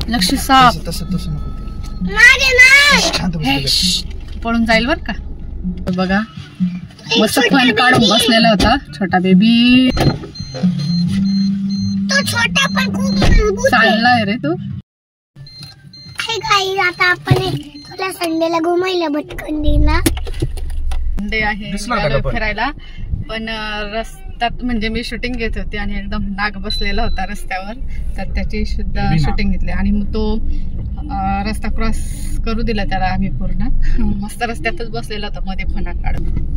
लक्ष साप पळून जाईल बर का. बघा मस्त फन काढून बसलेला होता छोटा बेबी. तो छोटा पण खूप मजबूत चाललाय रे तू. हे गाईस आता आपण तुला संडेला घुमायला भटकंडीला संडे आहे फिरायला. पण रस्त्यात म्हणजे मी शूटिंग घेत होती आणि एकदम नाग बसलेला होता रस्त्यावर, तर त्याची सुद्धा शूटिंग घेतली. आणि मग तो रस्ता क्रॉस करू दिला त्याला आम्ही पूर्ण. मस्त रस्त्यातच बसलेला होता मध्ये फणा काढून.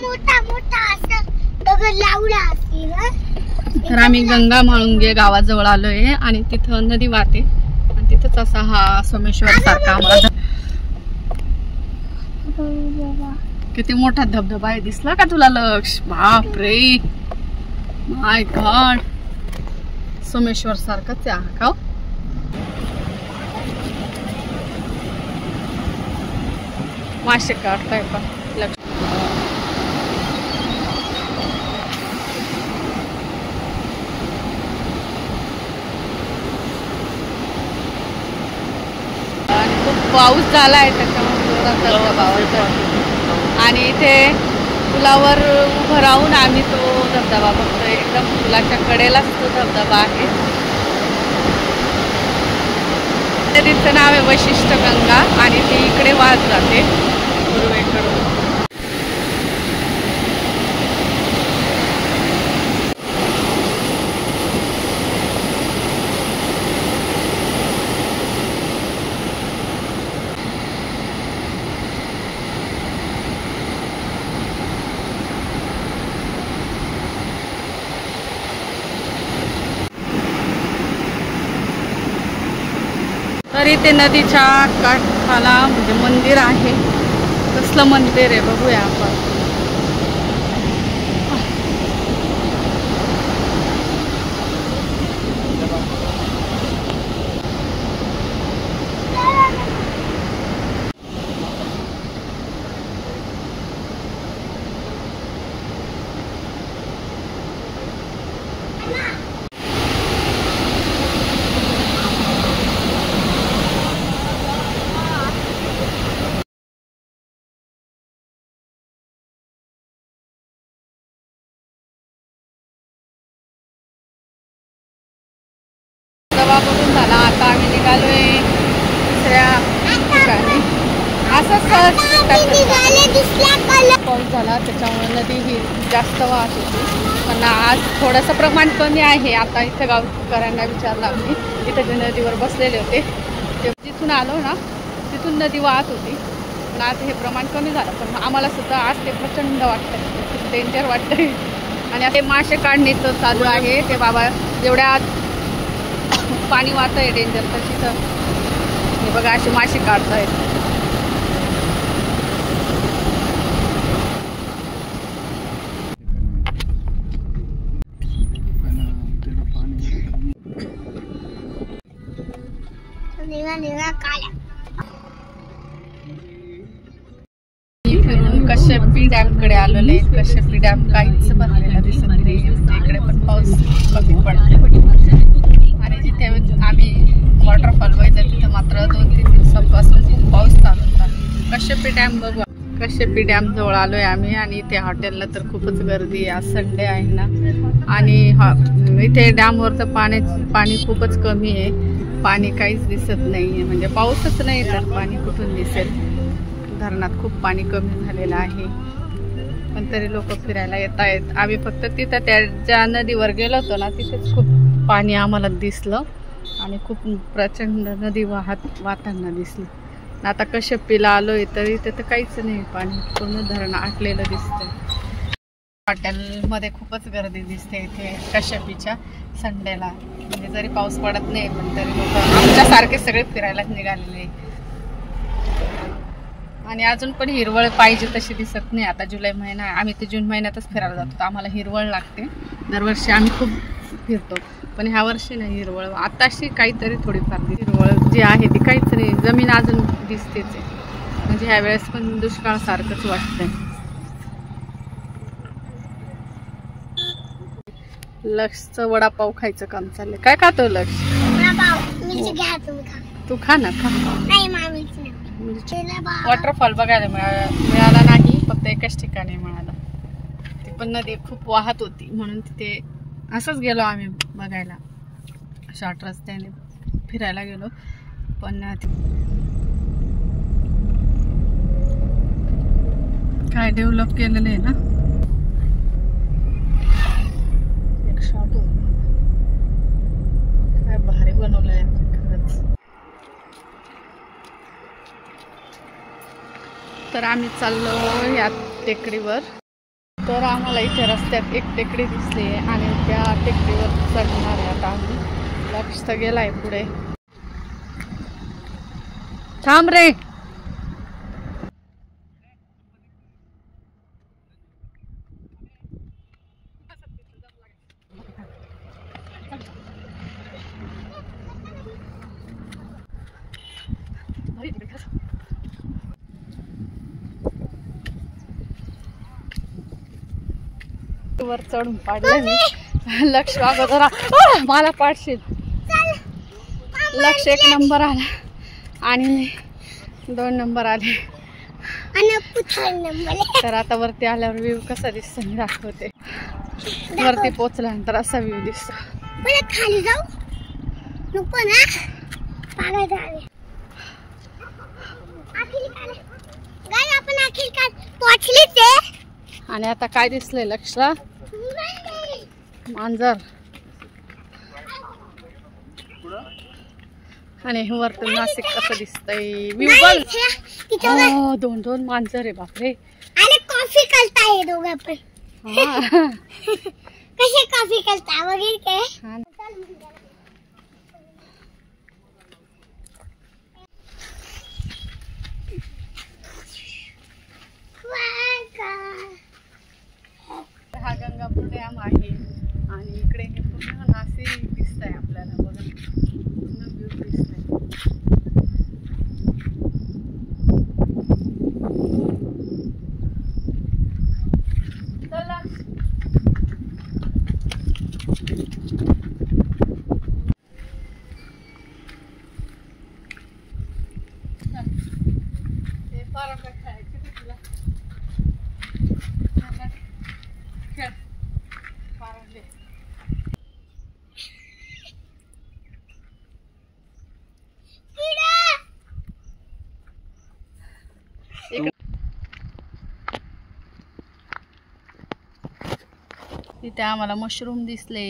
मोठा मोठा असं दगड लावला असेल. तर आम्ही गंगा म्हाळुंगे गावाजवळ आलोय आणि तिथं नदी वाहते आणि तिथंच असा हा सोमेश्वर सारखा आम्हाला किती मोठा धबधबा आहे. दिसला का तुला लक्ष? बाप रे माय गॉड, सोमेश्वर सारखंच आहे का. मासे काढताय पण लक्ष. पाऊस झाला आहे त्याच्यामुळे धबधबा आणि इथे पुलावर उभं राहून आम्ही तो धबधबा बघतोय. एकदम पुलाच्या कडेलाच तो धबधबा आहे. नदीचं नाव आहे वशिष्ठ गंगा आणि ती इकडे वाहत जाते पूर्वेकडून. तर इथे नदीच्या काठाला म्हणजे मंदिर आहे. कसलं मंदिर आहे बघूया आपण. बघून झाला. आता आम्ही निघालोय दुसऱ्या ठिकाणी. असं पाऊस झाला त्याच्यामुळे नदी ही जास्त वाहत होती. पण आज थोडंसं प्रमाण कमी आहे. आता इथं गावकऱ्यांना विचारलं आम्ही, इथं जे नदीवर बसलेले होते ते जिथून आलो ना तिथून नदी वाहत होती. पण आज हे प्रमाण कमी झालं. पण आम्हाला सुद्धा आज ते प्रचंड वाटतं, खूप डेंजर वाटतंय. आणि आता मासे काढणीचं चालू आहे. ते बाबा जेवढ्या पाणी वाहत आहे डेंजर, तर तिथं हे बघा असे मासे काढतायत. फिरून कश्यपी डॅम कडे आलेले. कश्यपी डॅम काहीच भरलेला दिसत नाही. इकडे पण पाऊस कमी पडतो आणि जिथे आम्ही वॉटरफॉल बघितलं तिथं मात्र 2-3 दिवसांपासून खूप पाऊस चालू होता. कश्यपी डॅम बघू. कश्यपी डॅम जवळ आलोय आम्ही आणि इथे हॉटेलला तर खूपच गर्दी आहे. आज संडे आहे ना. आणि इथे डॅमवर तर पाणी खूपच कमी आहे. पाणी काहीच दिसत नाही, म्हणजे पाऊसच नाही तर पाणी कुठून दिसेल. धरणात खूप पाणी कमी झालेलं आहे. पण तरी लोक फिरायला येत आहेत. आम्ही फक्त तिथं त्या ज्या नदीवर गेलो होतो ना तिथेच खूप पाणी आम्हाला दिसलं आणि खूप प्रचंड नदी वाहताना दिसली. आता कश्यपीला आलोय तर इथे तर काहीच नाही पाणी, पूर्ण धरण आटलेलं दिसतंय. हॉटेलमध्ये खूपच गर्दी दिसते इथे कश्यपीच्या संडेला. म्हणजे जरी पाऊस पडत नाही पण तरी लोक आमच्यासारखे सगळे फिरायलाच निघालेले. आणि अजून पण हिरवळ पाहिजे तशी दिसत नाही. आता जुलै महिना, आम्ही ते जून महिन्यातच फिरायला जातो, आम्हाला हिरवळ लागते. दरवर्षी आम्ही खूप फिरतो. पण ह्या वर्षी नाही हिरवळ, आताशी काहीतरी थोडीफार हिरवळ जी आहे ती काहीच नाही, जमीन अजून दिसतेच आहे. म्हणजे ह्या वेळेस पण दुष्काळ सारखंच वाटतंय. लक्षचं वडापाव खायचं काम चाललंय. काय खातो लक्ष? तू खा ना, खा. वॉटरफॉल बघायला मिळाला नाही, फक्त एकाच ठिकाणी मिळाला. ती पण नदी खूप वाहत होती म्हणून तिथे असंच गेलो आम्ही बघायला, शॉर्ट रस्त्याने फिरायला गेलो. पण काय डेव्हलप केलेलं आहे ना. एक शॉट काय भारी बनवलंय खरंच. तर आम्ही चाललो या टेकडीवर. तर आम्हाला इथे रस्त्यात एक टेकडी दिसली आणि त्या टेकडीवर चढणार आहे आता आम्ही. लक्ष तर गेलाय पुढे. थांब रे. वर चढून पाडले मी. लक्ष अगोदर मला पाडशील. लक्ष 1 नंबर आला आणि 2 नंबर आले. तर आता वरती आल्यावर व्ह्यू कसा दिसतो मी दाखवते. वरती पोचल्यानंतर असा व्ह्यू दिसतो. खाली जाऊ नको ना. आपण आखिरकार पोहोचलीच आहे. आणि आता काय दिसलंय लक्षला? मांजर. आणि हे वरतून नाशिक कसं दिसतंय. व्ह्यू बघ. 2 मांजर आहे बापरे. आणि कॉफी करताय दोघं पण. कसे कॉफी करता वगैरे काय. हा गंगापूर डॅम आहे आणि इकडे हे पूर्ण नाशिक दिसतंय आपल्याला. बघा पूर्ण व्ह्यू दिसतंय. चला ते फार खायचे तुला. इथे आम्हाला मशरूम दिसले.